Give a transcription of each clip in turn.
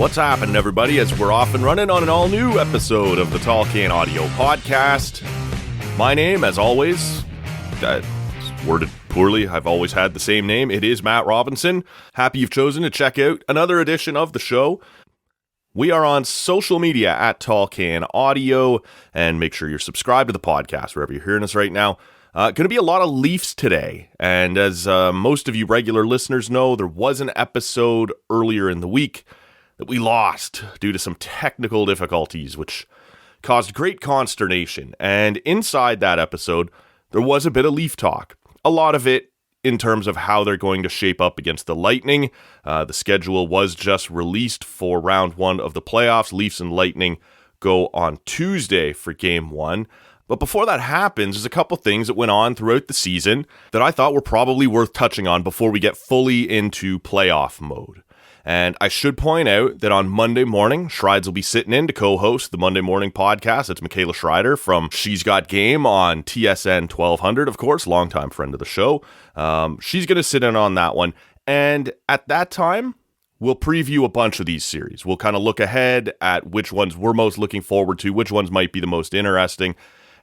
What's happening, everybody, as we're off and running on an all-new episode of the Tall Can Audio Podcast. My name, as always, worded poorly, I've always had the same name. It is Matt Robinson. Happy you've chosen to check out another edition of the show. We are on social media at Tall Can Audio, and make sure you're subscribed to the podcast wherever you're hearing us right now. Going to be a lot of Leafs today, and as most of you regular listeners know, there was an episode earlier in the week that we lost due to some technical difficulties, which caused great consternation. And inside that episode, there was a bit of Leaf talk. A lot of it in terms of how they're going to shape up against the Lightning. The schedule was just released for round one of the playoffs. Leafs and Lightning go on Tuesday for game one. But before that happens, there's a couple things that went on throughout the season that I thought were probably worth touching on before we get fully into playoff mode. And I should point out that on Monday morning, Schreids will be sitting in to co-host the Monday morning podcast. It's Michaela Schreider from She's Got Game on TSN 1200, of course, longtime friend of the show. She's going to sit in on that one. And at that time, we'll preview a bunch of these series. We'll kind of look ahead at which ones we're most looking forward to, which ones might be the most interesting.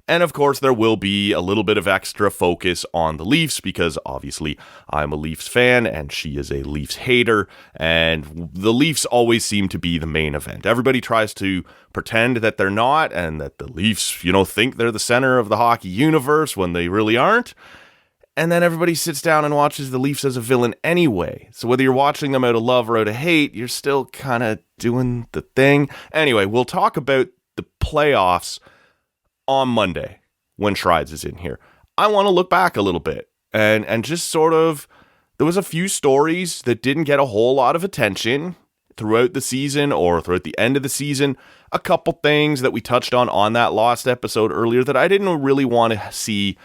And of course, there will be a little bit of extra focus on the Leafs because obviously I'm a Leafs fan and she is a Leafs hater. And the Leafs always seem to be the main event. Everybody tries to pretend that they're not and that the Leafs, think they're the center of the hockey universe when they really aren't. And then everybody sits down and watches the Leafs as a villain anyway. So whether you're watching them out of love or out of hate, you're still kind of doing the thing. Anyway, we'll talk about the playoffs on Monday when Schreids is in here. I want to look back a little bit and just sort of, there was a few stories that didn't get a whole lot of attention throughout the season or throughout the end of the season. A couple things that we touched on that lost episode earlier that I didn't really want to see,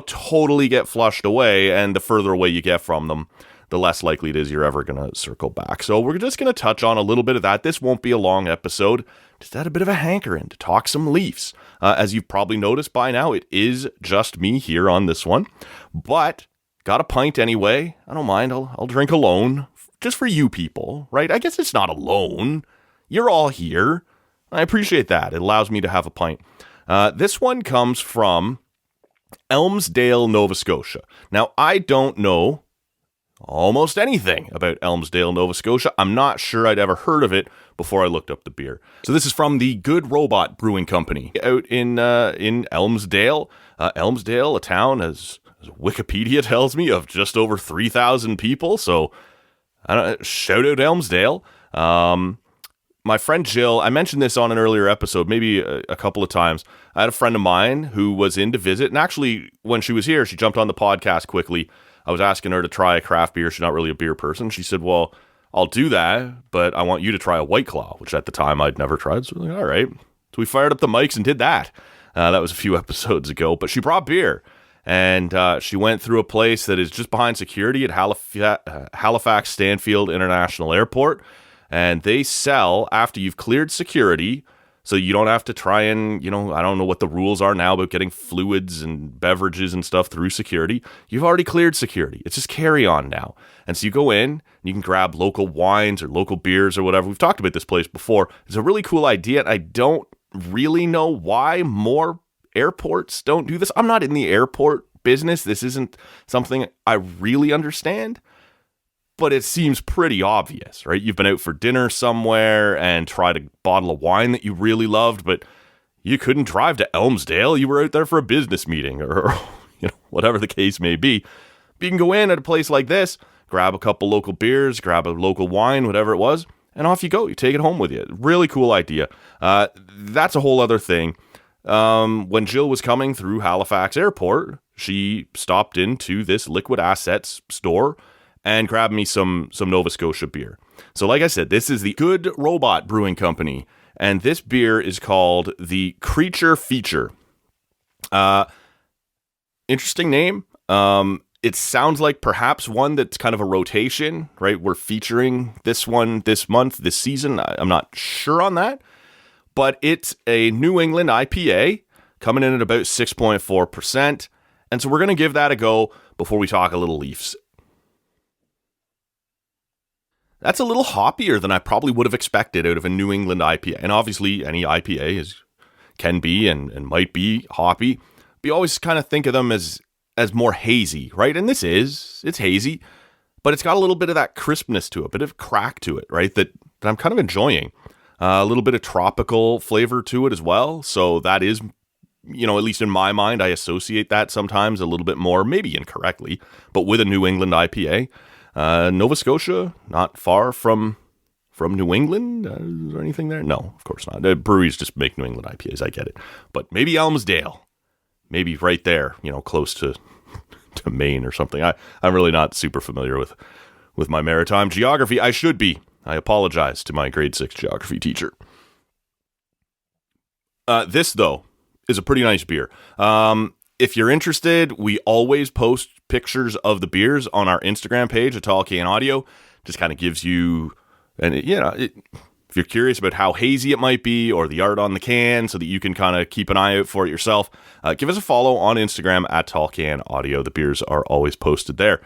totally get flushed away. And the further away you get from them, the less likely it is you're ever going to circle back. So we're just going to touch on a little bit of that. This won't be a long episode. Just had a bit of a hankering to talk some Leafs. As you've probably noticed by now, it is just me here on this one. But got a pint anyway. I don't mind. I'll drink alone. Just for you people, right? I guess it's not alone. You're all here. I appreciate that. It allows me to have a pint. This one comes from Elmsdale, Nova Scotia. Now, I don't know almost anything about Elmsdale, Nova Scotia. I'm not sure I'd ever heard of it before I looked up the beer. So this is from the Good Robot Brewing Company out in Elmsdale. Elmsdale, a town, as Wikipedia tells me, of just over 3,000 people. So shout out Elmsdale. My friend Jill, I mentioned this on an earlier episode, maybe a couple of times. I had a friend of mine who was in to visit, and actually when she was here, she jumped on the podcast quickly. I was asking her to try a craft beer. She's not really a beer person. She said, well, I'll do that, but I want you to try a White Claw, which at the time I'd never tried. So we're like, all right. So we fired up the mics and did that. That was a few episodes ago, but she brought beer. And she went through a place that is just behind security at Halifax Stanfield International Airport. And they sell, after you've cleared security, so you don't have to try and, I don't know what the rules are now about getting fluids and beverages and stuff through security. You've already cleared security. It's just carry on now. And so you go in, and you can grab local wines or local beers or whatever. We've talked about this place before. It's a really cool idea. I don't really know why more airports don't do this. I'm not in the airport business. This isn't something I really understand. But it seems pretty obvious, right? You've been out for dinner somewhere and tried a bottle of wine that you really loved, but you couldn't drive to Elmsdale. You were out there for a business meeting or whatever the case may be. But you can go in at a place like this, grab a couple local beers, grab a local wine, whatever it was, and off you go. You take it home with you. Really cool idea. That's a whole other thing. When Jill was coming through Halifax Airport, she stopped into this Liquid Assets store and grab me some Nova Scotia beer. So like I said, this is the Good Robot Brewing Company, and this beer is called the Creature Feature. Interesting name. It sounds like perhaps one that's kind of a rotation, right? We're featuring this one this month, this season. I'm not sure on that, but it's a New England IPA coming in at about 6.4%. And so we're going to give that a go before we talk a little Leafs. That's a little hoppier than I probably would have expected out of a New England IPA. And obviously, any IPA can be and might be hoppy. But you always kind of think of them as more hazy, right? And it's hazy, but it's got a little bit of that crispness to it, a bit of crack to it, right? That I'm kind of enjoying. A little bit of tropical flavor to it as well. So that is, at least in my mind, I associate that sometimes a little bit more, maybe incorrectly, but with a New England IPA. Nova Scotia, not far from New England. Is there anything there? No, of course not. Breweries just make New England IPAs. I get it. But maybe Elmsdale. Maybe right there, close to Maine or something. I'm really not super familiar with my maritime geography. I should be. I apologize to my grade 6 geography teacher. This, though, is a pretty nice beer. If you're interested, we always post pictures of the beers on our Instagram page at Tall Can Audio. Just kind of gives you, if you're curious about how hazy it might be or the art on the can so that you can kind of keep an eye out for it yourself, give us a follow on Instagram at Tall Can Audio. The beers are always posted there.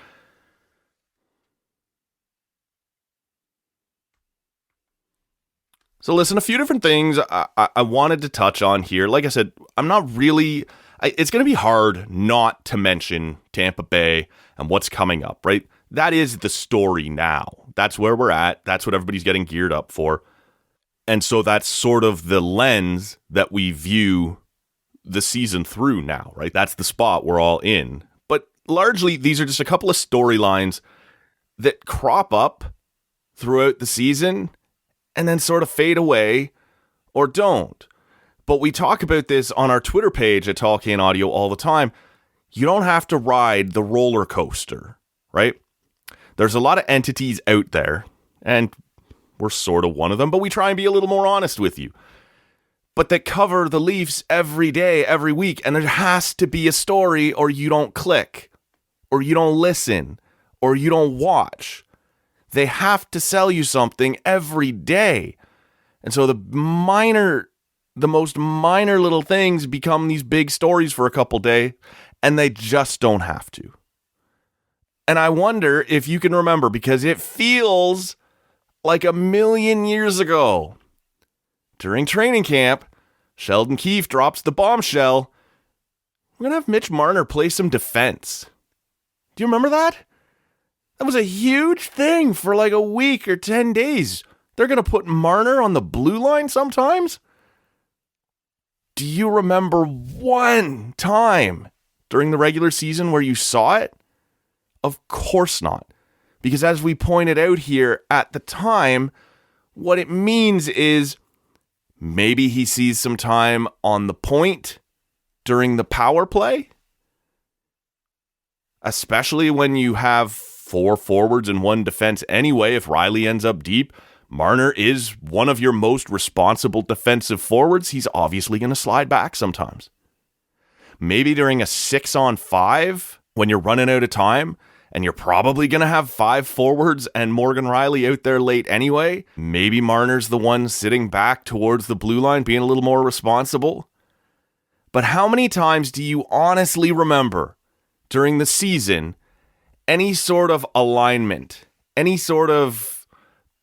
So listen, a few different things I wanted to touch on here. Like I said, it's going to be hard not to mention Tampa Bay and what's coming up, right? That is the story now. That's where we're at. That's what everybody's getting geared up for. And so that's sort of the lens that we view the season through now, right? That's the spot we're all in. But largely, these are just a couple of storylines that crop up throughout the season and then sort of fade away or don't. But we talk about this on our Twitter page at Tall Can Audio all the time. You don't have to ride the roller coaster, right? There's a lot of entities out there, and we're sort of one of them, but we try and be a little more honest with you. But that cover the Leafs every day, every week, and there has to be a story or you don't click, or you don't listen, or you don't watch. They have to sell you something every day. And so the most minor little things become these big stories for a couple days, and they just don't have to. And I wonder if you can remember, because it feels like a million years ago. During training camp, Sheldon Keefe drops the bombshell. We're going to have Mitch Marner play some defense. Do you remember that? That was a huge thing for like a week or 10 days. They're going to put Marner on the blue line sometimes? Do you remember one time during the regular season where you saw it? Of course not. Because as we pointed out here at the time, what it means is maybe he sees some time on the point during the power play. Especially when you have 4 forwards and 1 defense anyway. If Riley ends up deep, Marner is one of your most responsible defensive forwards. He's obviously going to slide back sometimes. Maybe during a 6-on-5, when you're running out of time, and you're probably going to have 5 forwards and Morgan Riley out there late anyway, maybe Marner's the one sitting back towards the blue line, being a little more responsible. But how many times do you honestly remember during the season any sort of alignment, any sort of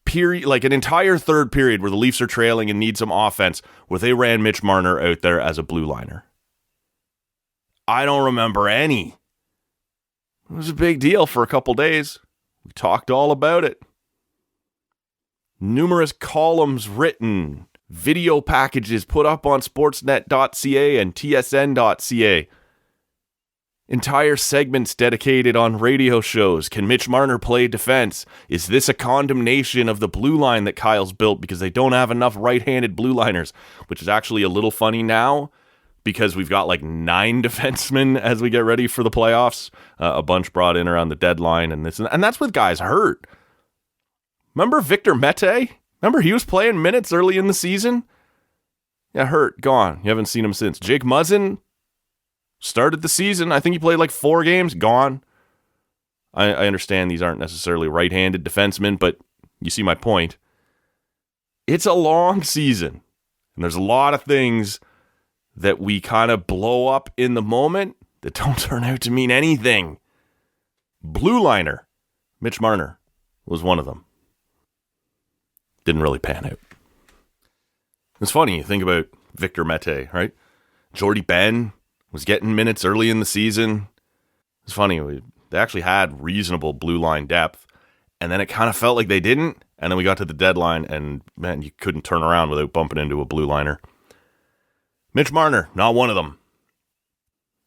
period, like an entire third period where the Leafs are trailing and need some offense, where they ran Mitch Marner out there as a blue liner? I don't remember any. It was a big deal for a couple days. We talked all about it. Numerous columns written, video packages put up on sportsnet.ca and tsn.ca. Entire segments dedicated on radio shows. Can Mitch Marner play defense? Is this a condemnation of the blue line that Kyle's built because they don't have enough right-handed blue liners? Which is actually a little funny now, because we've got like 9 defensemen as we get ready for the playoffs. A bunch brought in around the deadline and this, and that's with guys hurt. Remember Victor Mete? Remember he was playing minutes early in the season? Yeah, hurt, gone. You haven't seen him since. Jake Muzzin started the season. I think he played like 4 games, gone. I understand these aren't necessarily right-handed defensemen, but you see my point. It's a long season, and there's a lot of things that we kind of blow up in the moment that don't turn out to mean anything. Blue liner, Mitch Marner was one of them. Didn't really pan out. It's funny, you think about Victor Mete, right? Jordy Ben was getting minutes early in the season. It's funny, they actually had reasonable blue line depth, and then it kind of felt like they didn't, and then we got to the deadline, and man, you couldn't turn around without bumping into a blue liner. Mitch Marner, not one of them.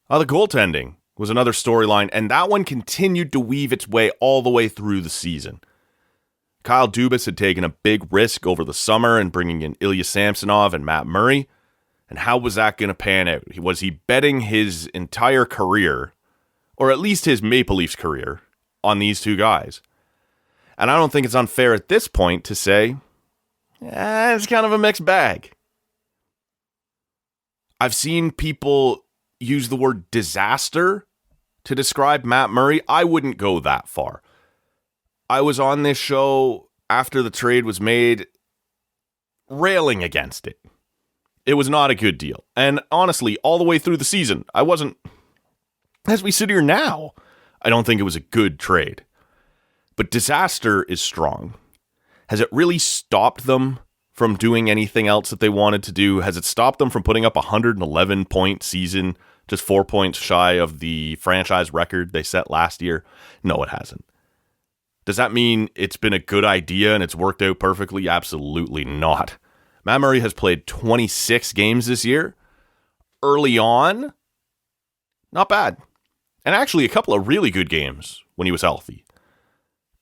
The goaltending was another storyline, and that one continued to weave its way all the way through the season. Kyle Dubas had taken a big risk over the summer in bringing in Ilya Samsonov and Matt Murray, and how was that going to pan out? Was he betting his entire career, or at least his Maple Leafs career, on these two guys? And I don't think it's unfair at this point to say, it's kind of a mixed bag. I've seen people use the word disaster to describe Matt Murray. I wouldn't go that far. I was on this show after the trade was made, railing against it. It was not a good deal. And honestly, all the way through the season, I wasn't, as we sit here now, I don't think it was a good trade. But disaster is strong. Has it really stopped them from doing anything else that they wanted to do? Has it stopped them from putting up a 111-point season, just 4 points shy of the franchise record they set last year? No, it hasn't. Does that mean it's been a good idea and it's worked out perfectly? Absolutely not. Matt Murray has played 26 games this year. Early on, not bad. And actually a couple of really good games when he was healthy.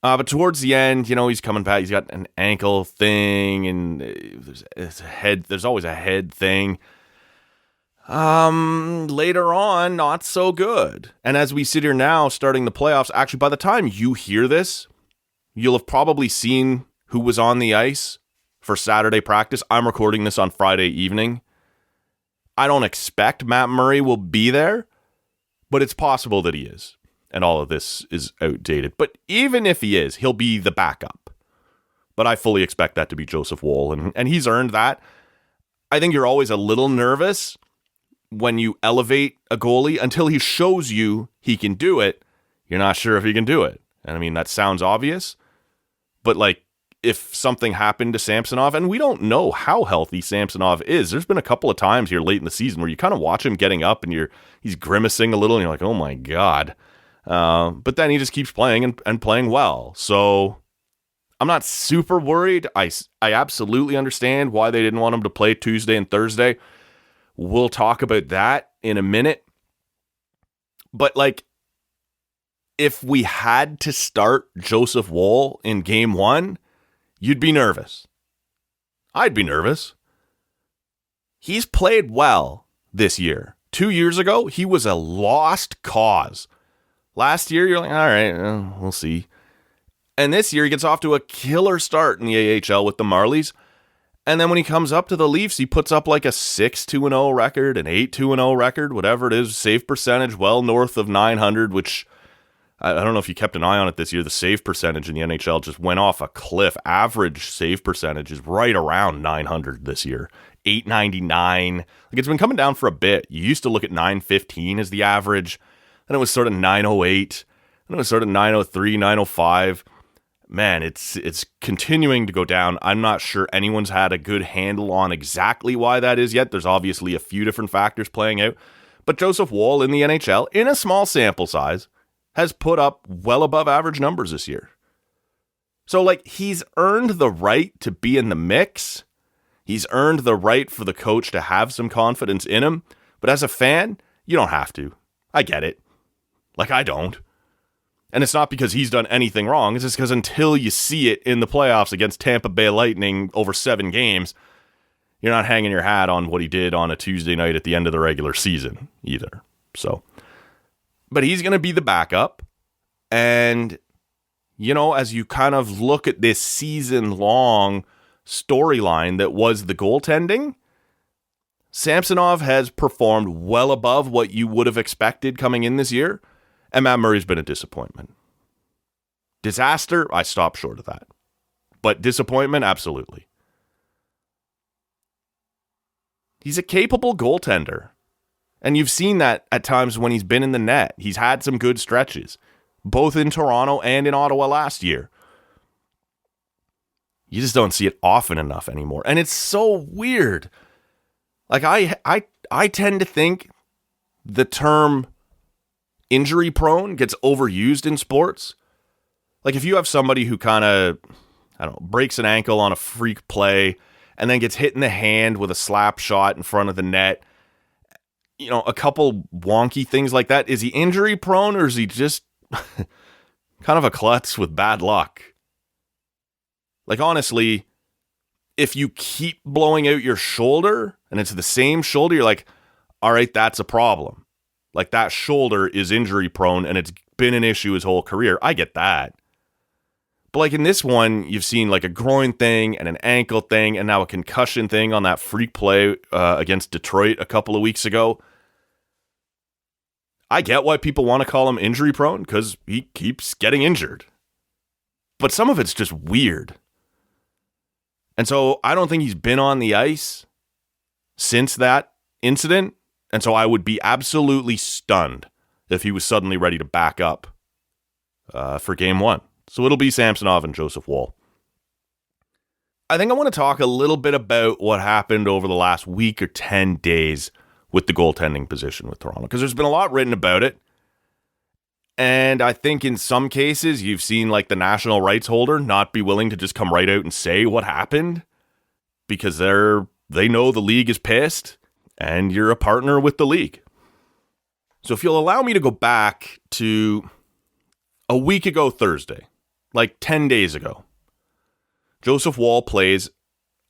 But towards the end, he's coming back. He's got an ankle thing and there's always a head thing. Later on, not so good. And as we sit here now, starting the playoffs, actually by the time you hear this, you'll have probably seen who was on the ice for Saturday practice. I'm recording this on Friday evening. I don't expect Matt Murray will be there, but it's possible that he is. And all of this is outdated. But even if he is, he'll be the backup. But I fully expect that to be Joseph Woll, and he's earned that. I think you're always a little nervous when you elevate a goalie until he shows you he can do it. You're not sure if he can do it. And I mean, that sounds obvious. But if something happened to Samsonov, and we don't know how healthy Samsonov is. There's been a couple of times here late in the season where you kind of watch him getting up and he's grimacing a little and you're like, oh my God. But then he just keeps playing and playing well. So I'm not super worried. I absolutely understand why they didn't want him to play Tuesday and Thursday. We'll talk about that in a minute. But if we had to start Joseph Woll in game one, you'd be nervous. I'd be nervous. He's played well this year. 2 years ago, he was a lost cause. Last year, you're like, all right, we'll see. And this year, he gets off to a killer start in the AHL with the Marlies. And then when he comes up to the Leafs, he puts up a 6-2-0 record, an 8-2-0 record, whatever it is, save percentage well north of 900, which I don't know if you kept an eye on it this year. The save percentage in the NHL just went off a cliff. Average save percentage is right around 900 this year. 899. It's been coming down for a bit. You used to look at 915 as the average. Then it was sort of 908. Then it was sort of 903, 905. Man, it's continuing to go down. I'm not sure anyone's had a good handle on exactly why that is yet. There's obviously a few different factors playing out. But Joseph Woll in the NHL, in a small sample size, has put up well above average numbers this year. So, he's earned the right to be in the mix. He's earned the right for the coach to have some confidence in him. But as a fan, you don't have to. I get it. I don't. And it's not because he's done anything wrong. It's just because until you see it in the playoffs against Tampa Bay Lightning over 7 games, you're not hanging your hat on what he did on a Tuesday night at the end of the regular season either. So, but he's going to be the backup. And, as you kind of look at this season-long storyline that was the goaltending, Samsonov has performed well above what you would have expected coming in this year. And Matt Murray's been a disappointment. Disaster, I stopped short of that. But disappointment, absolutely. He's a capable goaltender. And you've seen that at times when he's been in the net. He's had some good stretches, both in Toronto and in Ottawa last year. you just don't see it often enough anymore. And it's so weird. Like I tend to think the term injury prone gets overused in sports. Like if you have somebody who kind of, I don't know, breaks an ankle on a freak play and then gets hit in the hand with a slap shot in front of the net, you know, a couple wonky things like that. Is he injury prone or is he just kind of a klutz with bad luck? Like, honestly, if you keep blowing out your shoulder and it's the same shoulder, you're like, all right, that's a problem. Like, that shoulder is injury prone and it's been an issue his whole career. I get that. But like in this one, you've seen like a groin thing and an ankle thing and now a concussion thing on that freak play against Detroit a couple of weeks ago. I get why people want to call him injury prone because he keeps getting injured. But some of it's just weird. And so I don't think he's been on the ice since that incident. And so I would be absolutely stunned if he was suddenly ready to back up for game one. So it'll be Samsonov and Joseph Woll. I think I want to talk a little bit about what happened over the last week or 10 days with the goaltending position with Toronto, because there's been a lot written about it. And I think in some cases you've seen like the national rights holder not be willing to just come right out and say what happened because they know the league is pissed and you're a partner with the league. So if you'll allow me to go back to a week ago Thursday, like 10 days ago, Joseph Woll plays,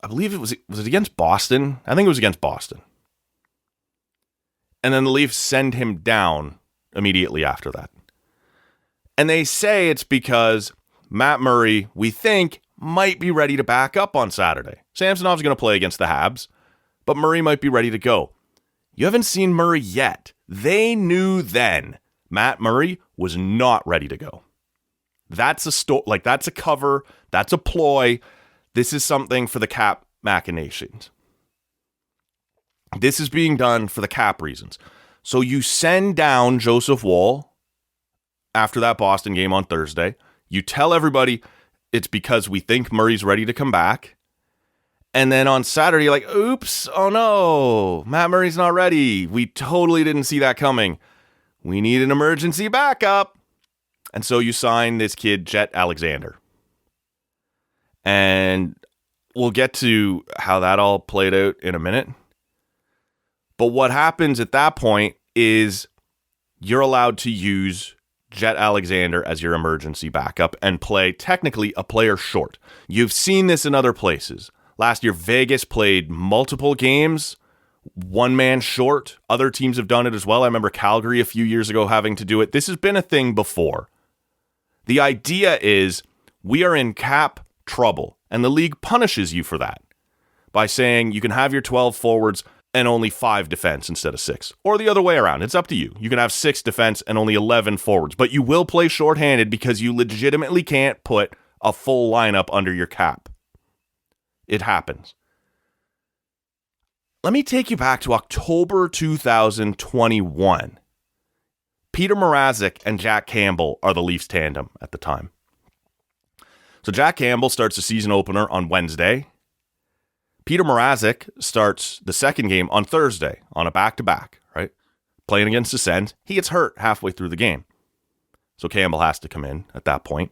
I believe was it against Boston? I think it was against Boston. And then the Leafs send him down immediately after that. And they say it's because Matt Murray, we think, might be ready to back up on Saturday. Samsonov's going to play against the Habs, but Murray might be ready to go. You haven't seen Murray yet. They knew then Matt Murray was not ready to go. That's that's a cover. That's a ploy. This is something for the cap machinations. This is being done for the cap reasons. So you send down Joseph Woll after that Boston game on Thursday. You tell everybody it's because we think Murray's ready to come back. And then on Saturday, you're like, oops, oh no, Matt Murray's not ready. We totally didn't see that coming. We need an emergency backup. And so you sign this kid, Jet Alexander. And we'll get to how that all played out in a minute. But what happens at that point is you're allowed to use Jet Alexander as your emergency backup and play technically a player short. You've seen this in other places. Last year, Vegas played multiple games, one man short. Other teams have done it as well. I remember Calgary a few years ago having to do it. This has been a thing before. The idea is we are in cap trouble, and the league punishes you for that by saying you can have your 12 forwards and only 5 defense instead of 6. Or the other way around. It's up to you. You can have 6 defense and only 11 forwards, but you will play shorthanded because you legitimately can't put a full lineup under your cap. It happens. Let me take you back to October 2021. Peter Mrazek and Jack Campbell are the Leafs tandem at the time. So Jack Campbell starts the season opener on Wednesday. Peter Mrazek starts the second game on Thursday on a back-to-back, right? Playing against the Sens. He gets hurt halfway through the game. So Campbell has to come in at that point.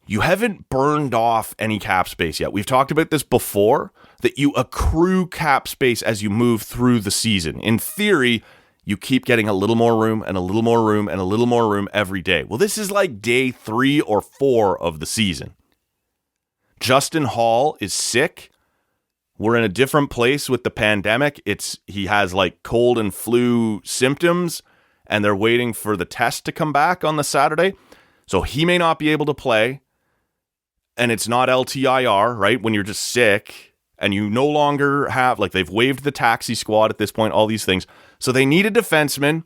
You haven't burned off any cap space yet. We've talked about this before, that you accrue cap space as you move through the season. In theory, you keep getting a little more room and a little more room and a little more room every day. Well, this is like day 3 or 4 of the season. Justin Hall is sick. We're in a different place with the pandemic. He has like cold and flu symptoms, and they're waiting for the test to come back on the Saturday. So he may not be able to play. And it's not LTIR, right? When you're just sick and you no longer have, like, they've waived the taxi squad at this point, all these things. So they need a defenseman.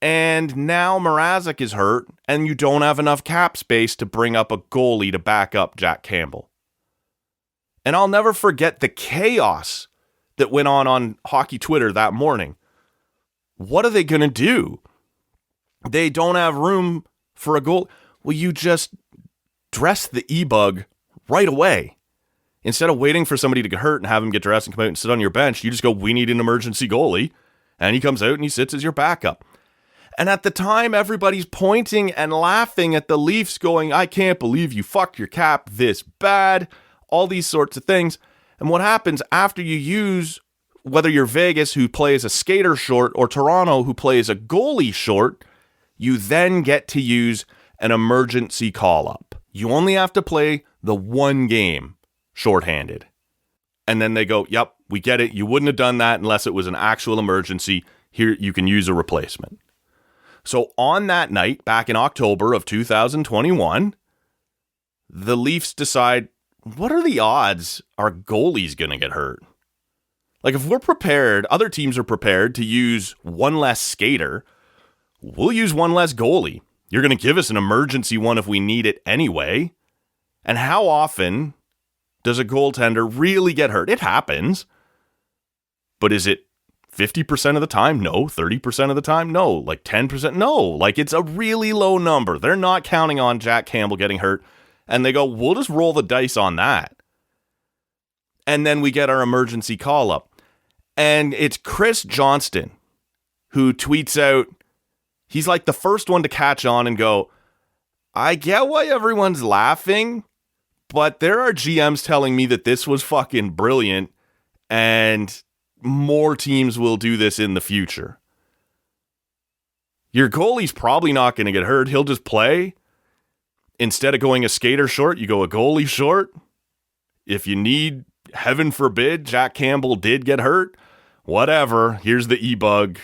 And now Mrazek is hurt and you don't have enough cap space to bring up a goalie to back up Jack Campbell. And I'll never forget the chaos that went on hockey Twitter that morning. What are they going to do? They don't have room for a goal. Well, you just dress the e-bug right away. Instead of waiting for somebody to get hurt and have him get dressed and come out and sit on your bench, you just go, we need an emergency goalie. And he comes out and he sits as your backup. And at the time, everybody's pointing and laughing at the Leafs going, I can't believe you fucked your cap this bad. All these sorts of things. And what happens after you use, whether you're Vegas who plays a skater short or Toronto who plays a goalie short, you then get to use an emergency call-up. You only have to play the one game shorthanded. And then they go, yep, we get it. You wouldn't have done that unless it was an actual emergency. Here, you can use a replacement. So on that night, back in October of 2021, the Leafs decide, what are the odds our goalie's going to get hurt? Like, if we're prepared, other teams are prepared to use one less skater, we'll use one less goalie. You're going to give us an emergency one if we need it anyway. And how often does a goaltender really get hurt? It happens. But is it 50% of the time? No. 30% of the time? No. Like 10%? No. Like, it's a really low number. They're not counting on Jack Campbell getting hurt. And they go, we'll just roll the dice on that. And then we get our emergency call-up. And it's Chris Johnston who tweets out, he's like the first one to catch on and go, I get why everyone's laughing, but there are GMs telling me that this was fucking brilliant and more teams will do this in the future. Your goalie's probably not going to get hurt. He'll just play. Instead of going a skater short, you go a goalie short. If you need, heaven forbid, Jack Campbell did get hurt, whatever. Here's the e-bug.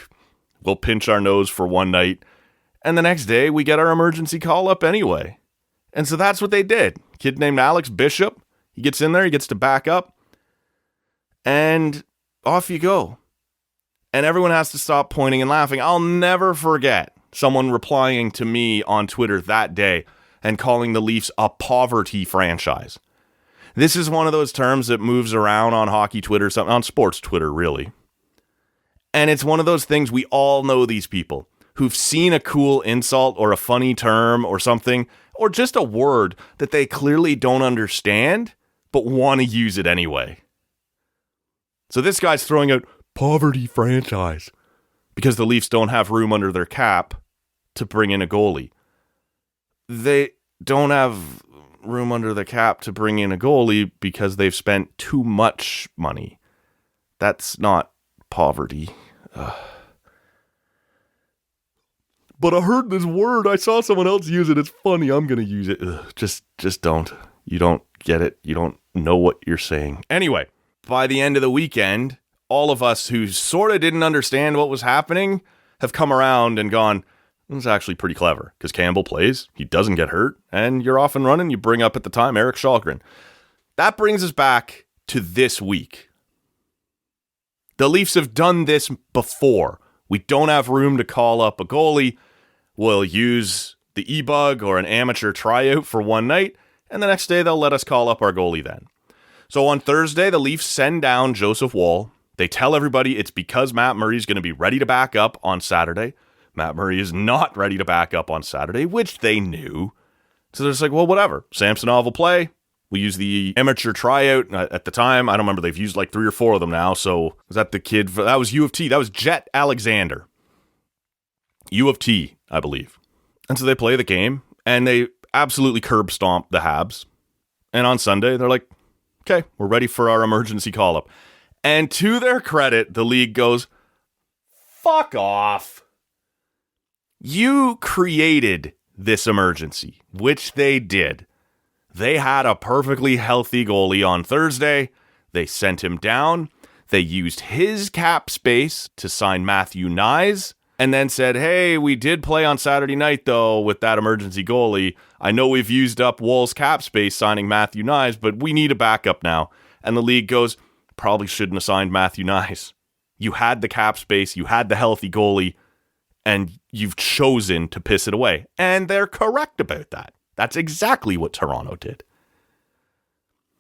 We'll pinch our nose for one night. And the next day, we get our emergency call-up anyway. And so that's what they did. Kid named Alex Bishop. He gets in there. He gets to back up. And off you go. And everyone has to stop pointing and laughing. I'll never forget someone replying to me on Twitter that day and calling the Leafs a poverty franchise. This is one of those terms that moves around on hockey Twitter, something on sports Twitter, really. And it's one of those things, we all know these people who've seen a cool insult or a funny term or something, or just a word that they clearly don't understand, but want to use it anyway. So this guy's throwing out poverty franchise because the Leafs don't have room under their cap to bring in a goalie. They don't have room under the cap to bring in a goalie because they've spent too much money. That's not poverty. But I heard this word. I saw someone else use it. It's funny. I'm going to use it. Just don't. You don't get it. You don't know what you're saying. Anyway, by the end of the weekend, all of us who sort of didn't understand what was happening have come around and gone, this is actually pretty clever because Campbell plays. He doesn't get hurt. And you're off and running. You bring up at the time Eric Shalgren. That brings us back to this week. The Leafs have done this before. We don't have room to call up a goalie. We'll use the e-bug or an amateur tryout for one night, and the next day they'll let us call up our goalie then. So on Thursday, the Leafs send down Joseph Woll. They tell everybody it's because Matt Murray's going to be ready to back up on Saturday. Matt Murray is not ready to back up on Saturday, which they knew. So they're just like, well, whatever. Samsonov will play. We use the amateur tryout at the time. I don't remember. They've used like 3 or 4 of them now. So was that the kid? That was U of T. That was Jet Alexander. U of T, I believe. And so they play the game and they absolutely curb stomp the Habs. And on Sunday, they're like, okay, we're ready for our emergency call-up. And to their credit, the league goes, fuck off. You created this emergency, which they did. They had a perfectly healthy goalie on Thursday. They sent him down. They used his cap space to sign Matthew Knies and then said, hey, we did play on Saturday night, though, with that emergency goalie. I know we've used up Woll's cap space signing Matthew Knies, but we need a backup now. And the league goes, probably shouldn't have signed Matthew Knies. You had the cap space. You had the healthy goalie. And you've chosen to piss it away. And they're correct about that. That's exactly what Toronto did.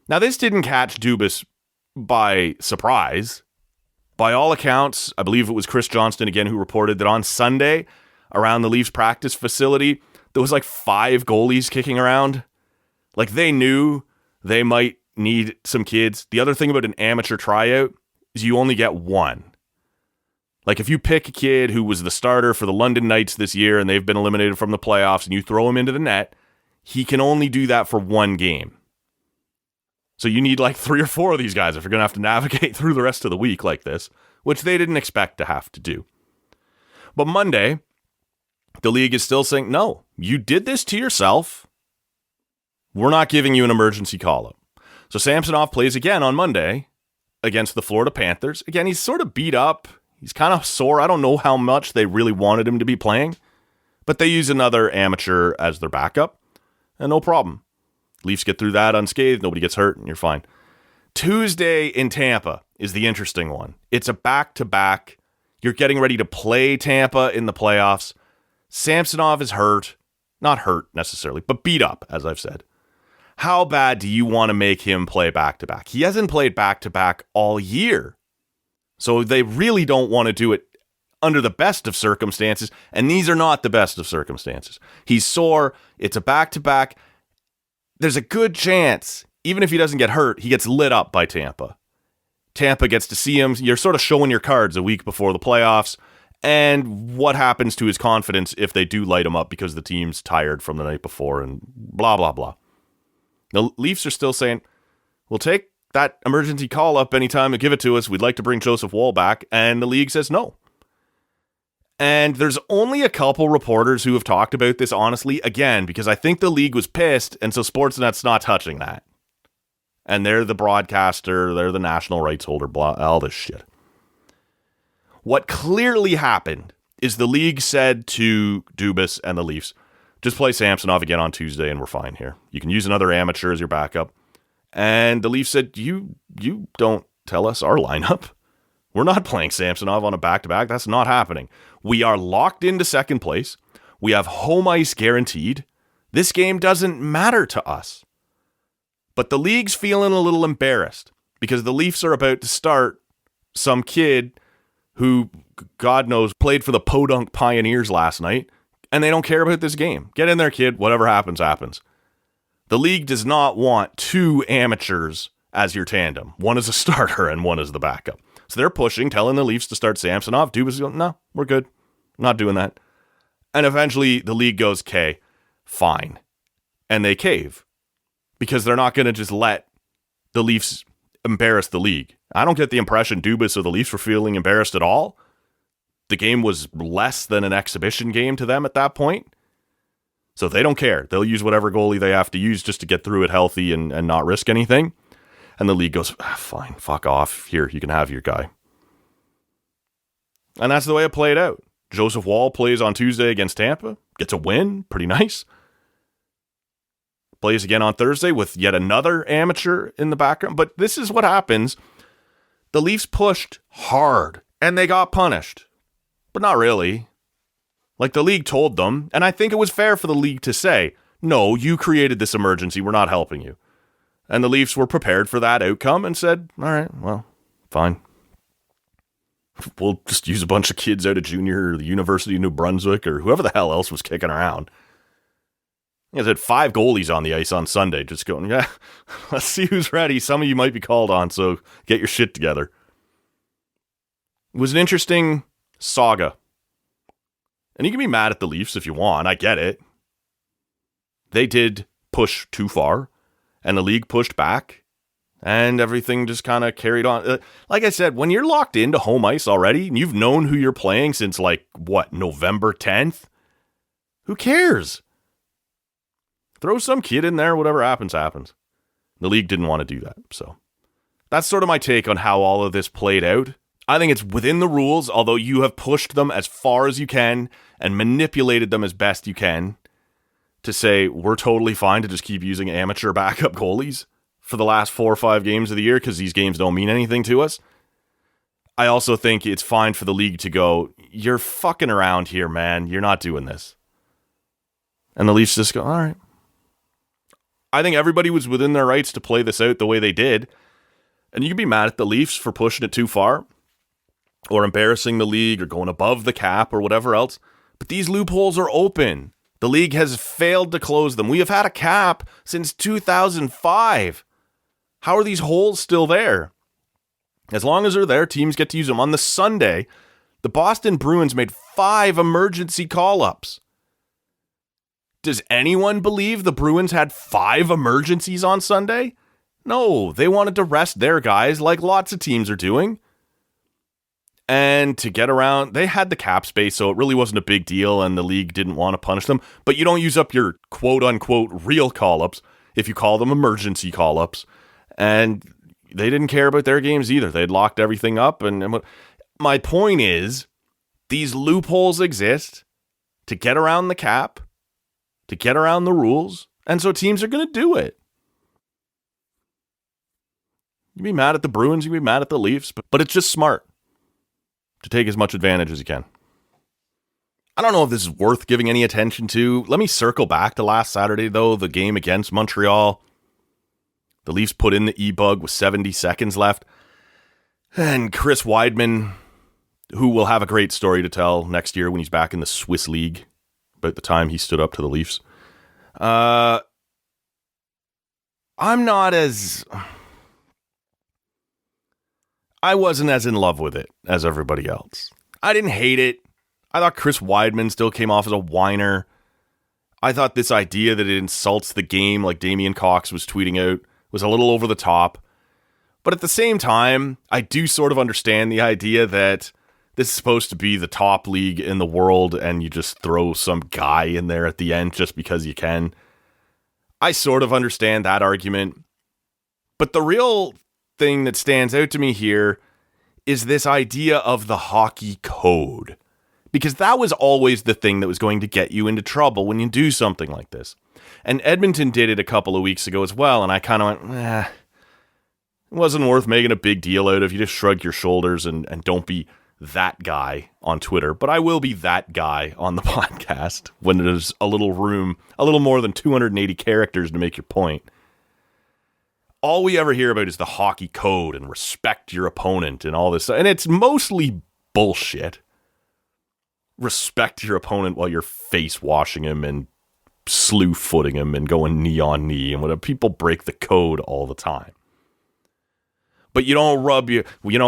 Now, this didn't catch Dubas by surprise. By all accounts, I believe it was Chris Johnston again who reported that on Sunday, around the Leafs practice facility, there was like 5 goalies kicking around. Like they knew they might need some kids. The other thing about an amateur tryout is you only get one. Like if you pick a kid who was the starter for the London Knights this year and they've been eliminated from the playoffs and you throw him into the net, he can only do that for one game. So you need like 3 or 4 of these guys if you're going to have to navigate through the rest of the week like this, which they didn't expect to have to do. But Monday, the league is still saying, no, you did this to yourself. We're not giving you an emergency call-up. So Samsonov plays again on Monday against the Florida Panthers. Again, he's sort of beat up. He's kind of sore. I don't know how much they really wanted him to be playing, but they use another amateur as their backup, and no problem. Leafs get through that unscathed. Nobody gets hurt, and you're fine. Tuesday in Tampa is the interesting one. It's a back-to-back. You're getting ready to play Tampa in the playoffs. Samsonov is hurt. Not hurt necessarily, but beat up, as I've said. How bad do you want to make him play back-to-back? He hasn't played back-to-back all year. So they really don't want to do it under the best of circumstances, and these are not the best of circumstances. He's sore. It's a back-to-back. There's a good chance, even if he doesn't get hurt, he gets lit up by Tampa. Tampa gets to see him. You're sort of showing your cards a week before the playoffs, and what happens to his confidence if they do light him up because the team's tired from the night before and blah, blah, blah. The Leafs are still saying, we'll take that emergency call up anytime they give it to us. We'd like to bring Joseph Woll back. And the league says no. And there's only a couple reporters who have talked about this honestly, again, because I think the league was pissed. And so Sportsnet's not touching that. And they're the broadcaster. They're the national rights holder, blah, all this shit. What clearly happened is the league said to Dubas and the Leafs, just play Samsonov again on Tuesday and we're fine here. You can use another amateur as your backup. And the Leafs said, you don't tell us our lineup. We're not playing Samsonov on a back-to-back. That's not happening. We are locked into second place. We have home ice guaranteed. This game doesn't matter to us. But the league's feeling a little embarrassed because the Leafs are about to start some kid who, God knows, played for the Podunk Pioneers last night, and they don't care about this game. Get in there, kid. Whatever happens, happens. The league does not want 2 amateurs as your tandem. One is a starter and one is the backup. So they're pushing, telling the Leafs to start Samsonov. Dubas is going, no, we're good. I'm not doing that. And eventually the league goes, okay, fine. And they cave because they're not going to just let the Leafs embarrass the league. I don't get the impression Dubas or the Leafs were feeling embarrassed at all. The game was less than an exhibition game to them at that point. So they don't care. They'll use whatever goalie they have to use just to get through it healthy and not risk anything. And the league goes, fine, fuck off. Here, you can have your guy. And that's the way it played out. Joseph Woll plays on Tuesday against Tampa. Gets a win. Pretty nice. Plays again on Thursday with yet another amateur in the background. But this is what happens. The Leafs pushed hard and they got punished. But not really. Like the league told them, and I think it was fair for the league to say, no, you created this emergency, we're not helping you. And the Leafs were prepared for that outcome and said, all right, well, fine. We'll just use a bunch of kids out of junior or the University of New Brunswick or whoever the hell else was kicking around. I had 5 goalies on the ice on Sunday just going, yeah, let's see who's ready. Some of you might be called on, so get your shit together. It was an interesting saga. And you can be mad at the Leafs if you want. I get it. They did push too far, and the league pushed back, and everything just kind of carried on. Like I said, when you're locked into home ice already, and you've known who you're playing since, November 10th? Who cares? Throw some kid in there, whatever happens, happens. The league didn't want to do that, so that's sort of my take on how all of this played out. I think it's within the rules, although you have pushed them as far as you can and manipulated them as best you can to say we're totally fine to just keep using amateur backup goalies for the last 4 or 5 games of the year because these games don't mean anything to us. I also think it's fine for the league to go, you're fucking around here, man. You're not doing this. And the Leafs just go, all right. I think everybody was within their rights to play this out the way they did. And you can be mad at the Leafs for pushing it too far or embarrassing the league or going above the cap or whatever else. But these loopholes are open. The league has failed to close them. We have had a cap since 2005. How are these holes still there? As long as they're there, teams get to use them. On the Sunday, the Boston Bruins made 5 emergency call-ups. Does anyone believe the Bruins had 5 emergencies on Sunday? No, they wanted to rest their guys like lots of teams are doing. And to get around, they had the cap space, so it really wasn't a big deal, and the league didn't want to punish them. But you don't use up your quote-unquote real call-ups if you call them emergency call-ups. And they didn't care about their games either. They'd locked everything up. And my point is, these loopholes exist to get around the cap, to get around the rules, and so teams are going to do it. You be mad at the Bruins, you be mad at the Leafs, but it's just smart to take as much advantage as you can. I don't know if this is worth giving any attention to. Let me circle back to last Saturday, though, the game against Montreal. The Leafs put in the e-bug with 70 seconds left. And Chris Weidman, who will have a great story to tell next year when he's back in the Swiss League, about the time he stood up to the Leafs. I wasn't as in love with it as everybody else. I didn't hate it. I thought Chris Weidman still came off as a whiner. I thought this idea that it insults the game, like Damian Cox was tweeting out, was a little over the top. But at the same time, I do sort of understand the idea that this is supposed to be the top league in the world and you just throw some guy in there at the end just because you can. I sort of understand that argument. But the real thing that stands out to me here is this idea of the hockey code. Because that was always the thing that was going to get you into trouble when you do something like this. And Edmonton did it a couple of weeks ago as well, and I kind of went, it wasn't worth making a big deal out of. You just shrug your shoulders and don't be that guy on Twitter. But I will be that guy on the podcast when there's a little room, a little more than 280 characters to make your point. All we ever hear about is the hockey code and respect your opponent and all this. And it's mostly bullshit. Respect your opponent while you're face washing him and slew footing him and going knee on knee and whatever. People break the code all the time. But you don't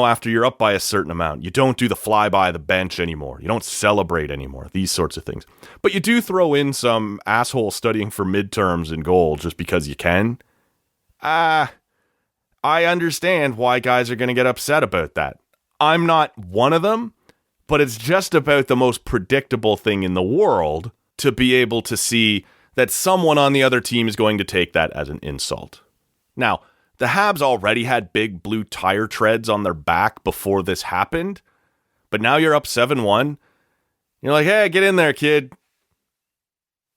after you're up by a certain amount, you don't do the fly by the bench anymore. You don't celebrate anymore. These sorts of things. But you do throw in some asshole studying for midterms in goal just because you can. I understand why guys are going to get upset about that. I'm not one of them, but it's just about the most predictable thing in the world to be able to see that someone on the other team is going to take that as an insult. Now, the Habs already had big blue tire treads on their back before this happened, but now you're up 7-1. You're like, hey, get in there, kid.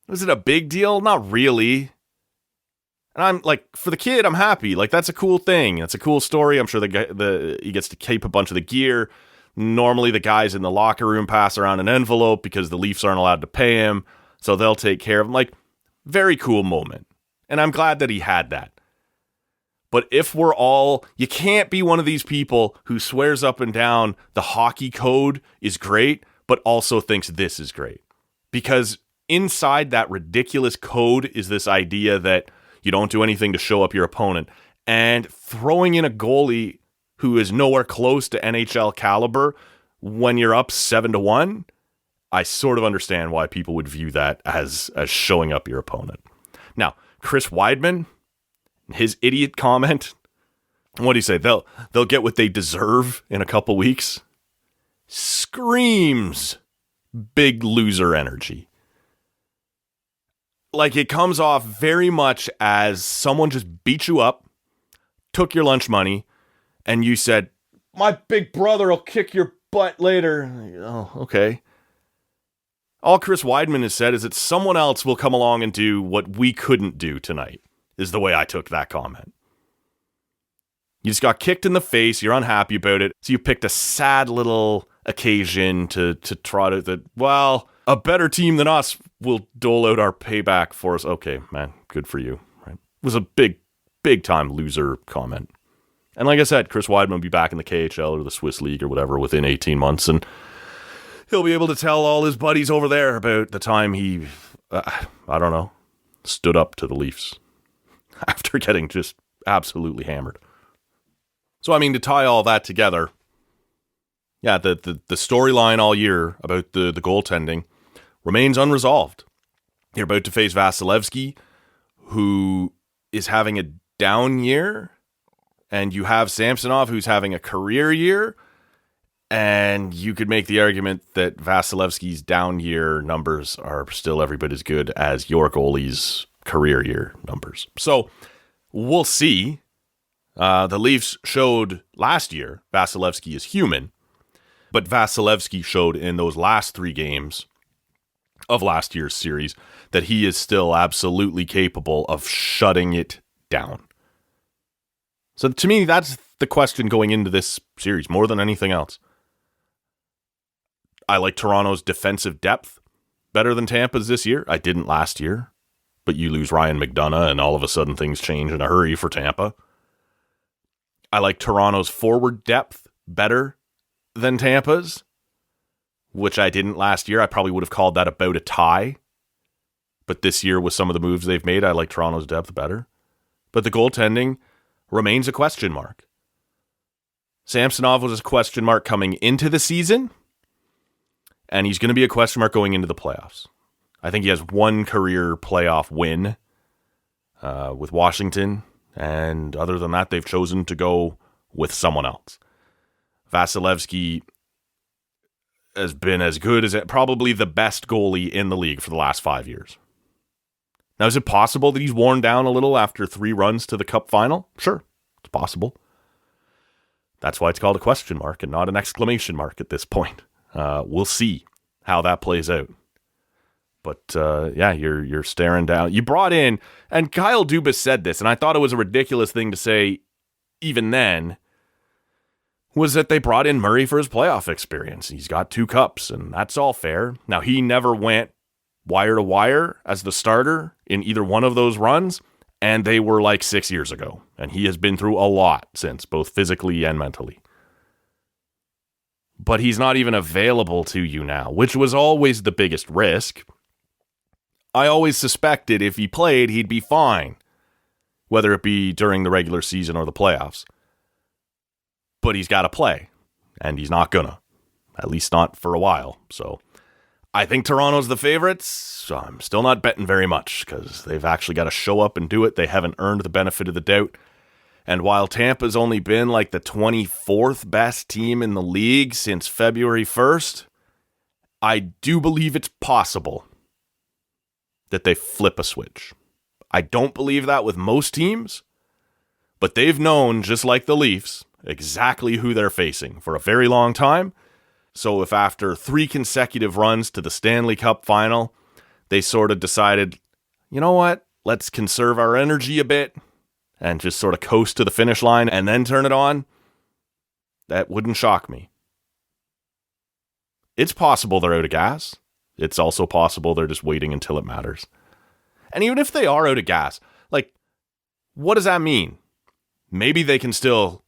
Was it a big deal? Not really. And I'm like, for the kid, I'm happy. Like, that's a cool thing. That's a cool story. I'm sure he gets to keep a bunch of the gear. Normally, the guys in the locker room pass around an envelope because the Leafs aren't allowed to pay him, so they'll take care of him. Like, very cool moment. And I'm glad that he had that. But if you can't be one of these people who swears up and down the hockey code is great, but also thinks this is great. Because inside that ridiculous code is this idea that you don't do anything to show up your opponent. And throwing in a goalie who is nowhere close to NHL caliber when you're up 7-1, I sort of understand why people would view that as showing up your opponent. Now, Chris Weidman, his idiot comment, what do you say? They'll get what they deserve in a couple weeks. Screams big loser energy. Like, it comes off very much as someone just beat you up, took your lunch money, and you said, my big brother will kick your butt later. Oh, okay. All Chris Weidman has said is that someone else will come along and do what we couldn't do tonight, is the way I took that comment. You just got kicked in the face. You're unhappy about it. So you picked a sad little occasion to trot out that, well, a better team than us will dole out our payback for us. Okay, man, good for you. Right? It was a big time loser comment. And like I said, Chris Weidman will be back in the KHL or the Swiss League or whatever within 18 months. And he'll be able to tell all his buddies over there about the time he, stood up to the Leafs after getting just absolutely hammered. So, I mean, to tie all that together, yeah, the storyline all year about the goaltending remains unresolved. You're about to face Vasilevsky, who is having a down year, and you have Samsonov, who's having a career year, and you could make the argument that Vasilevsky's down year numbers are still every bit as good as your goalie's career year numbers. So we'll see. The Leafs showed last year Vasilevsky is human, but Vasilevsky showed in those last 3 games of last year's series that he is still absolutely capable of shutting it down. So to me, that's the question going into this series more than anything else. I like Toronto's defensive depth better than Tampa's this year. I didn't last year, but you lose Ryan McDonough and all of a sudden things change in a hurry for Tampa. I like Toronto's forward depth better than Tampa's, which I didn't last year. I probably would have called that about a tie. But this year, with some of the moves they've made, I like Toronto's depth better. But the goaltending remains a question mark. Samsonov was a question mark coming into the season, and he's going to be a question mark going into the playoffs. I think he has one career playoff win with Washington, and other than that, they've chosen to go with someone else. Vasilevsky has been as good as probably the best goalie in the league for the last 5 years. Now, is it possible that he's worn down a little after 3 runs to the Cup final? Sure, it's possible. That's why it's called a question mark and not an exclamation mark at this point. We'll see how that plays out. But yeah, you're staring down. You brought in, and Kyle Dubas said this, and I thought it was a ridiculous thing to say even then, was that they brought in Murray for his playoff experience. He's got 2 cups, and that's all fair. Now, he never went wire to wire as the starter in either one of those runs, and they were like 6 years ago. And he has been through a lot since, both physically and mentally. But he's not even available to you now, which was always the biggest risk. I always suspected if he played, he'd be fine, whether it be during the regular season or the playoffs. But he's got to play, and he's not gonna, at least not for a while. So I think Toronto's the favorites. So I'm still not betting very much because they've actually got to show up and do it. They haven't earned the benefit of the doubt. And while Tampa's only been like the 24th best team in the league since February 1st, I do believe it's possible that they flip a switch. I don't believe that with most teams, but they've known, just like the Leafs, exactly who they're facing for a very long time. So if after 3 consecutive runs to the Stanley Cup final, they sort of decided, you know what, let's conserve our energy a bit and just sort of coast to the finish line and then turn it on, that wouldn't shock me. It's possible they're out of gas. It's also possible they're just waiting until it matters. And even if they are out of gas, like, what does that mean? Maybe they can still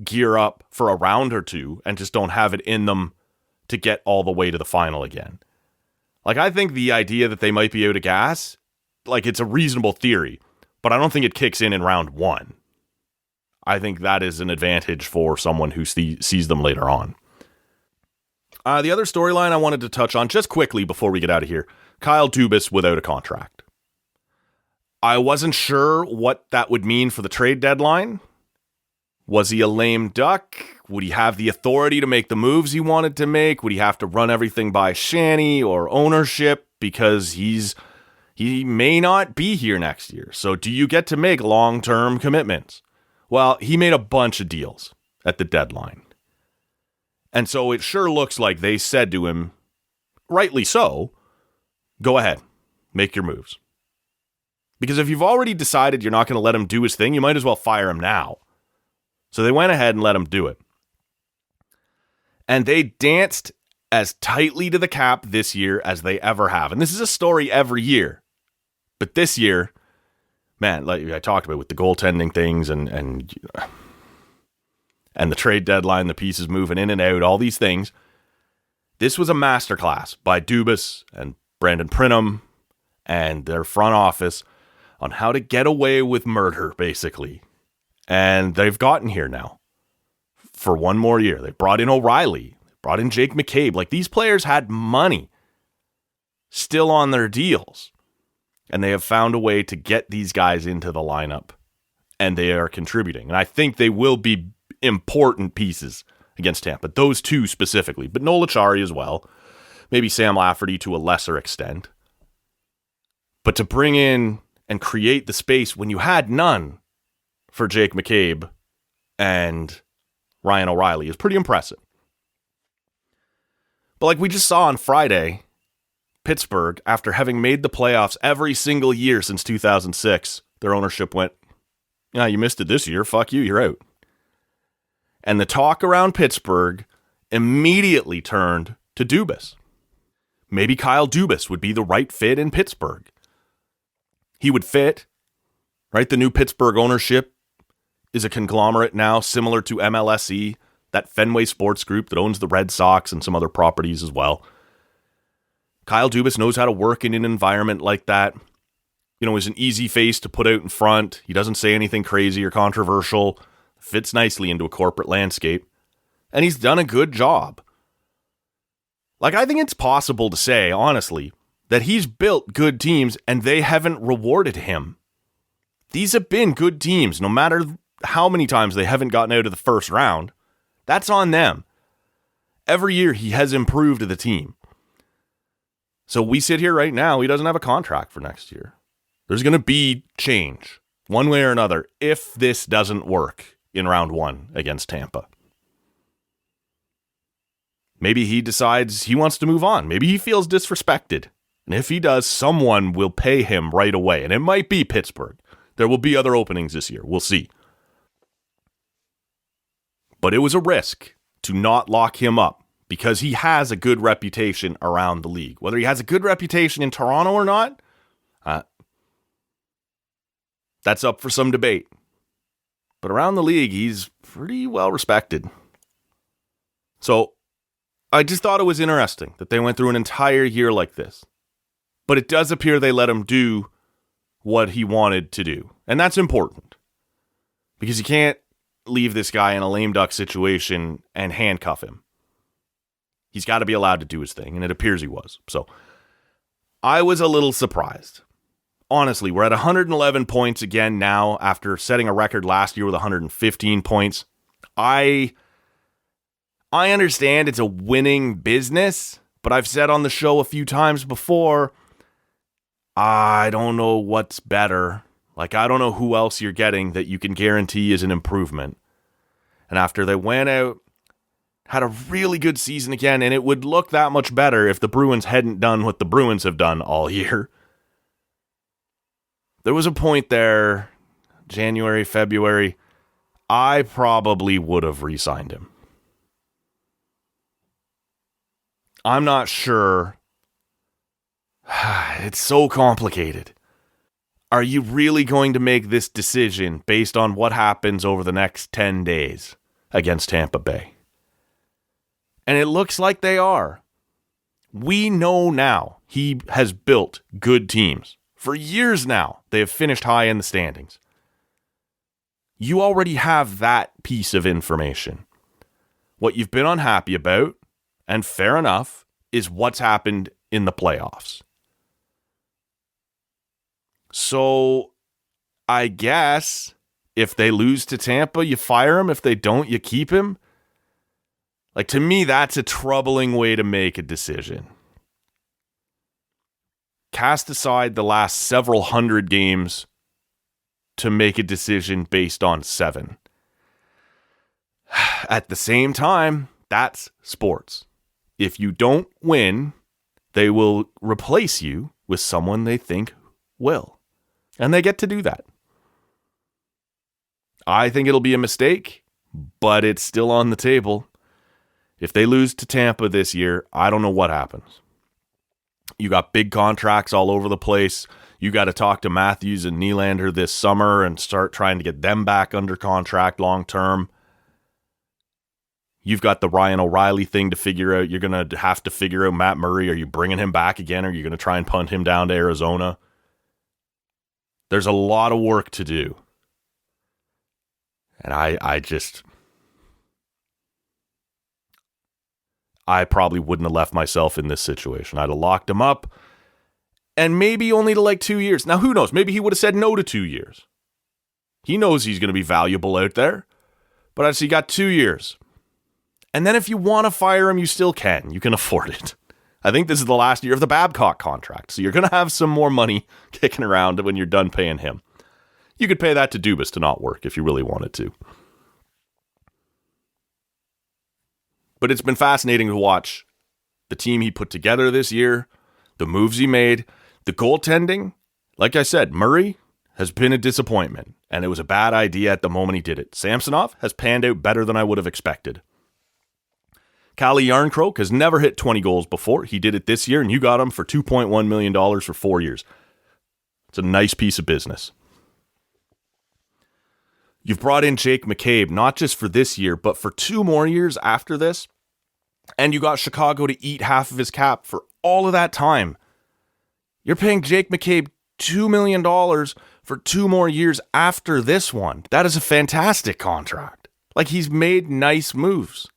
gear up for a round or 2 and just don't have it in them to get all the way to the final again. Like, I think the idea that they might be out of gas, like, it's a reasonable theory, but I don't think it kicks in round 1. I think that is an advantage for someone who sees them later on. The other storyline I wanted to touch on just quickly before we get out of here, Kyle Dubas without a contract. I wasn't sure what that would mean for the trade deadline. Was he a lame duck? Would he have the authority to make the moves he wanted to make? Would he have to run everything by Shanny or ownership because he may not be here next year? So do you get to make long-term commitments? Well, he made a bunch of deals at the deadline. And so it sure looks like they said to him, rightly so, go ahead, make your moves. Because if you've already decided you're not going to let him do his thing, you might as well fire him now. So they went ahead and let him do it. And they danced as tightly to the cap this year as they ever have. And this is a story every year. But this year, man, like I talked about with the goaltending things and the trade deadline, the pieces moving in and out, all these things. This was a masterclass by Dubas and Brandon Prinham and their front office on how to get away with murder, basically. And they've gotten here now for one more year. They brought in O'Reilly, brought in Jake McCabe. Like, these players had money still on their deals. And they have found a way to get these guys into the lineup. And they are contributing. And I think they will be important pieces against Tampa. Those two specifically. But Noel Acciari as well. Maybe Sam Lafferty to a lesser extent. But to bring in and create the space when you had none for Jake McCabe and Ryan O'Reilly is pretty impressive. But like we just saw on Friday, Pittsburgh, after having made the playoffs every single year since 2006, their ownership went, yeah, you missed it this year. Fuck you, you're out. And the talk around Pittsburgh immediately turned to Dubas. Maybe Kyle Dubas would be the right fit in Pittsburgh. He would fit, right? The new Pittsburgh ownership is a conglomerate now, similar to MLSE, that Fenway Sports Group that owns the Red Sox and some other properties as well. Kyle Dubas knows how to work in an environment like that. You know, he's an easy face to put out in front. He doesn't say anything crazy or controversial. Fits nicely into a corporate landscape. And he's done a good job. Like, I think it's possible to say, honestly, that he's built good teams and they haven't rewarded him. These have been good teams, no matter how many times they haven't gotten out of the first round. That's on them. Every year he has improved the team. So we sit here right now, he doesn't have a contract for next year. There's going to be change, one way or another, if this doesn't work in round one against Tampa. Maybe he decides he wants to move on. Maybe he feels disrespected. And if he does, someone will pay him right away. And it might be Pittsburgh. There will be other openings this year. We'll see. But it was a risk to not lock him up because he has a good reputation around the league. Whether he has a good reputation in Toronto or not, that's up for some debate. But around the league, he's pretty well respected. So I just thought it was interesting that they went through an entire year like this. But it does appear they let him do what he wanted to do. And that's important. Because you can't leave this guy in a lame duck situation and handcuff him. He's got to be allowed to do his thing. And it appears he was. So I was a little surprised. Honestly, we're at 111 points again now after setting a record last year with 115 points. I understand it's a winning business, but I've said on the show a few times before, I don't know what's better. Like, I don't know who else you're getting that you can guarantee is an improvement. And after they went out, had a really good season again, and it would look that much better if the Bruins hadn't done what the Bruins have done all year. There was a point there, January, February, I probably would have re-signed him. I'm not sure. It's so complicated. Are you really going to make this decision based on what happens over the next 10 days against Tampa Bay? And it looks like they are. We know now he has built good teams. For years now, they have finished high in the standings. You already have that piece of information. What you've been unhappy about, and fair enough, is what's happened in the playoffs. So, I guess, if they lose to Tampa, you fire him. If they don't, you keep him. Like, to me, that's a troubling way to make a decision. Cast aside the last several hundred games to make a decision based on 7. At the same time, that's sports. If you don't win, they will replace you with someone they think will. And they get to do that. I think it'll be a mistake, but it's still on the table. If they lose to Tampa this year, I don't know what happens. You got big contracts all over the place. You got to talk to Matthews and Nylander this summer and start trying to get them back under contract long term. You've got the Ryan O'Reilly thing to figure out. You're going to have to figure out Matt Murray. Are you bringing him back again? Or are you going to try and punt him down to Arizona? There's a lot of work to do. And I probably wouldn't have left myself in this situation. I'd have locked him up, and maybe only to like 2 years. Now, who knows? Maybe he would have said no to 2 years. He knows he's going to be valuable out there, but I see got 2 years. And then if you want to fire him, you still can. You can afford it. I think this is the last year of the Babcock contract, so you're going to have some more money kicking around when you're done paying him. You could pay that to Dubas to not work if you really wanted to. But it's been fascinating to watch the team he put together this year, the moves he made, the goaltending. Like I said, Murray has been a disappointment, and it was a bad idea at the moment he did it. Samsonov has panned out better than I would have expected. Calle Järnkrok has never hit 20 goals before. He did it this year, and you got him for $2.1 million for 4 years. It's a nice piece of business. You've brought in Jake McCabe, not just for this year, but for 2 more years after this. And you got Chicago to eat half of his cap for all of that time. You're paying Jake McCabe $2 million for 2 more years after this one. That is a fantastic contract. Like, he's made nice moves.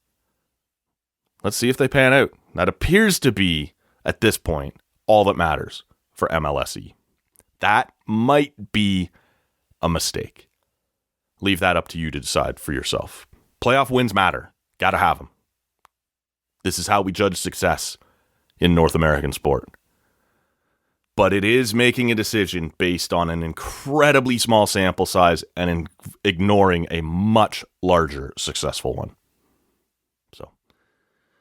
Let's see if they pan out. That appears to be, at this point, all that matters for MLSE. That might be a mistake. Leave that up to you to decide for yourself. Playoff wins matter. Gotta have them. This is how we judge success in North American sport. But it is making a decision based on an incredibly small sample size and ignoring a much larger successful one.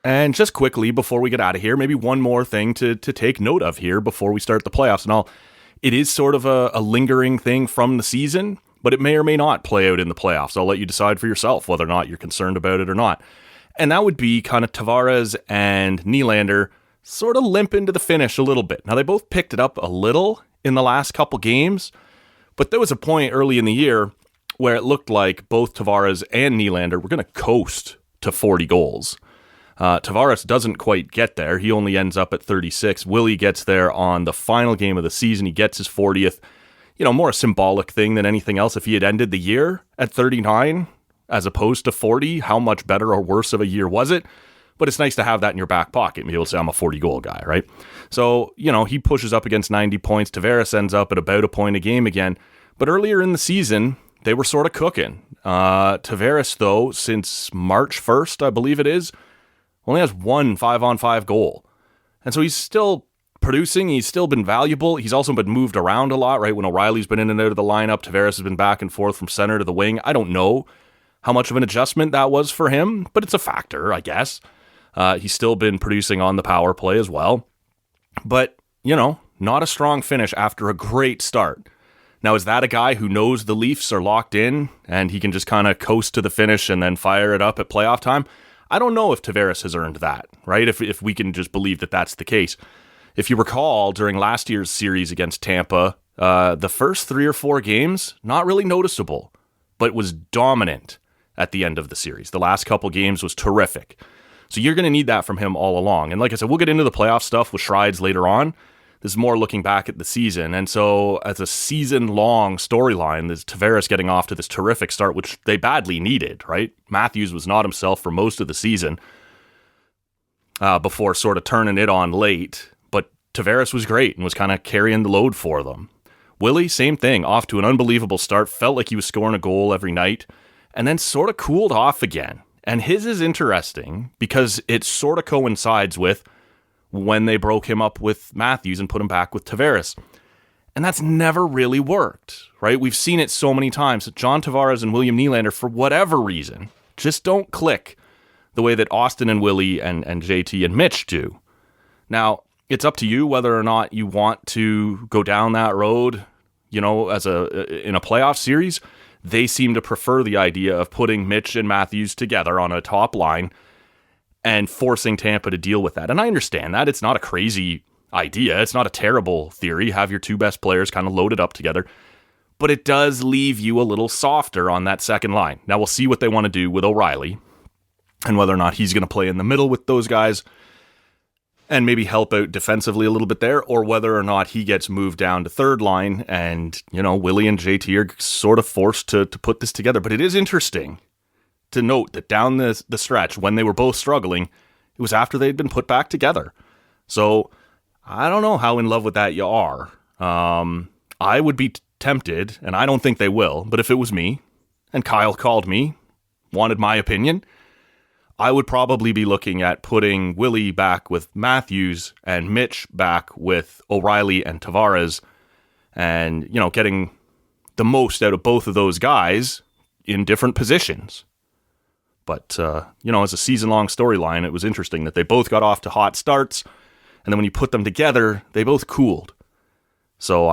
And just quickly, before we get out of here, maybe one more thing to take note of here before we start the playoffs and all. It is sort of a lingering thing from the season, but it may or may not play out in the playoffs. I'll let you decide for yourself whether or not you're concerned about it or not. And that would be kind of Tavares and Nylander sort of limp into the finish a little bit. Now, they both picked it up a little in the last couple games, but there was a point early in the year where it looked like both Tavares and Nylander were going to coast to 40 goals. Tavares doesn't quite get there. He only ends up at 36. Willie gets there on the final game of the season. He gets his 40th. More a symbolic thing than anything else. If he had ended the year at 39 as opposed to 40, how much better or worse of a year was it? But it's nice to have that in your back pocket and be able to say, I'm a 40-goal guy, right? So, he pushes up against 90 points. Tavares ends up at about a point a game again. But earlier in the season, they were sort of cooking. Tavares, though, since March 1st, I believe it is, only has 1 5-on-5 goal. And so he's still producing. He's still been valuable. He's also been moved around a lot, right? When O'Reilly's been in and out of the lineup, Tavares has been back and forth from center to the wing. I don't know how much of an adjustment that was for him, but it's a factor, I guess. He's still been producing on the power play as well. But, not a strong finish after a great start. Now, is that a guy who knows the Leafs are locked in and he can just kind of coast to the finish and then fire it up at playoff time? I don't know if Tavares has earned that, right? If we can just believe that that's the case. If you recall, during last year's series against Tampa, the first 3 or 4 games, not really noticeable, but was dominant at the end of the series. The last couple games was terrific. So you're going to need that from him all along. And like I said, we'll get into the playoff stuff with Schreids later on. This is more looking back at the season. And so as a season-long storyline, there's Tavares getting off to this terrific start, which they badly needed, right? Matthews was not himself for most of the season before sort of turning it on late. But Tavares was great and was kind of carrying the load for them. Willie, same thing, off to an unbelievable start. Felt like he was scoring a goal every night and then sort of cooled off again. And his is interesting because it sort of coincides with when they broke him up with Matthews and put him back with Tavares. And that's never really worked, right? We've seen it so many times that John Tavares and William Nylander, for whatever reason, just don't click the way that Austin and Willie and JT and Mitch do. Now, it's up to you whether or not you want to go down that road, in a playoff series. They seem to prefer the idea of putting Mitch and Matthews together on a top line and forcing Tampa to deal with that. And I understand that. It's not a crazy idea. It's not a terrible theory. Have your 2 best players kind of loaded up together. But it does leave you a little softer on that second line. Now we'll see what they want to do with O'Reilly and whether or not he's going to play in the middle with those guys. and maybe help out defensively a little bit there, or whether or not he gets moved down to third line and, Willie and JT are sort of forced to put this together. But it is interesting to note that down the stretch, when they were both struggling, it was after they'd been put back together. So I don't know how in love with that you are. I would be tempted, and I don't think they will, but if it was me, and Kyle called me, wanted my opinion, I would probably be looking at putting Willie back with Matthews and Mitch back with O'Reilly and Tavares and, getting the most out of both of those guys in different positions. But, as a season-long storyline, it was interesting that they both got off to hot starts, and then when you put them together, they both cooled. So,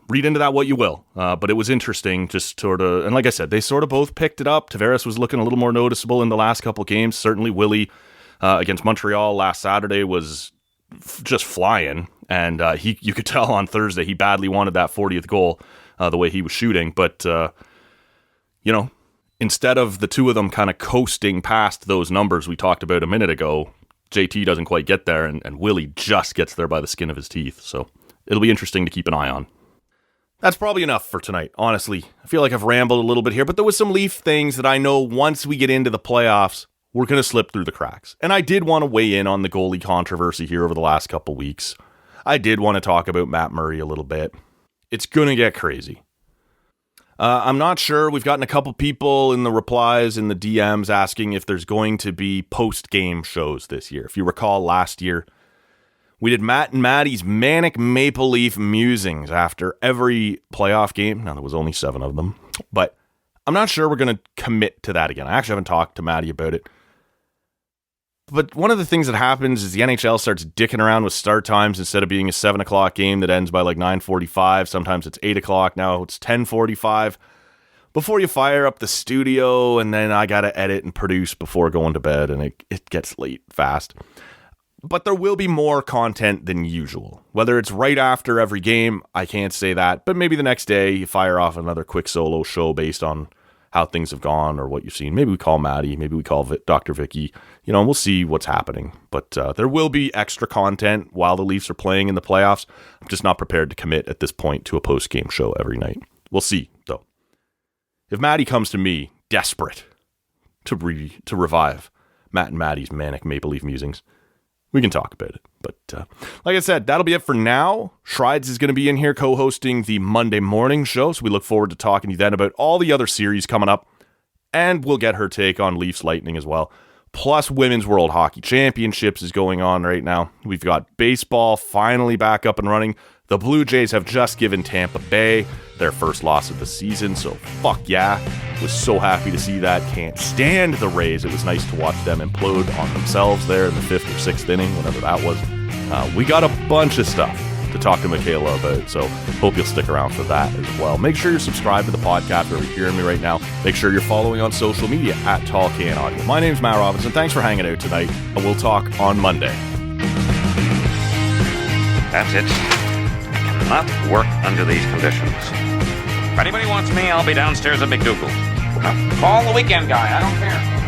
read into that what you will. But it was interesting just sort of, and like I said, they sort of both picked it up. Tavares was looking a little more noticeable in the last couple games. Certainly Willie against Montreal last Saturday was just flying. And you could tell on Thursday he badly wanted that 40th goal the way he was shooting. But, instead of the two of them kind of coasting past those numbers we talked about a minute ago, JT doesn't quite get there, and Willie just gets there by the skin of his teeth. So it'll be interesting to keep an eye on. That's probably enough for tonight, honestly. I feel like I've rambled a little bit here, but there was some Leaf things that I know once we get into the playoffs, we're going to slip through the cracks. And I did want to weigh in on the goalie controversy here over the last couple weeks. I did want to talk about Matt Murray a little bit. It's going to get crazy. I'm not sure. We've gotten a couple people in the replies in the DMs asking if there's going to be post-game shows this year. If you recall last year, we did Matt and Maddie's Manic Maple Leaf musings after every playoff game. Now, there was only 7 of them, but I'm not sure we're going to commit to that again. I actually haven't talked to Maddie about it. But one of the things that happens is the NHL starts dicking around with start times. Instead of being a 7 o'clock game that ends by like 9:45, sometimes it's 8 o'clock. Now it's 10:45. Before you fire up the studio, and then I got to edit and produce before going to bed, and it gets late fast. But there will be more content than usual. Whether it's right after every game, I can't say that. But maybe the next day you fire off another quick solo show based on how things have gone or what you've seen. Maybe we call Maddie. Maybe we call Dr. Vicky. We'll see what's happening. But there will be extra content while the Leafs are playing in the playoffs. I'm just not prepared to commit at this point to a post-game show every night. We'll see, though. If Maddie comes to me desperate to revive Matt and Maddie's Manic Maple Leaf musings, we can talk about it. But like I said, that'll be it for now. Shrides is going to be in here co-hosting the Monday morning show, so we look forward to talking to you then about all the other series coming up, and we'll get her take on Leafs Lightning as well. Plus, Women's World Hockey Championships is going on right now. We've got baseball finally back up and running. The Blue Jays have just given Tampa Bay their first loss of the season, so fuck yeah. Was so happy to see that. Can't stand the Rays. It was nice to watch them implode on themselves there in the 5th or 6th inning, whatever that was. We got a bunch of stuff to talk to Michaela about, so hope you'll stick around for that as well. Make sure you're subscribed to the podcast wherever you're hearing me right now. Make sure you're following on social media at Tall Can Audio. My name's Matt Robinson. Thanks for hanging out tonight, and we'll talk on Monday. That's it. I cannot work under these conditions. If anybody wants me, I'll be downstairs at McDougal's. Call the weekend guy. I don't care.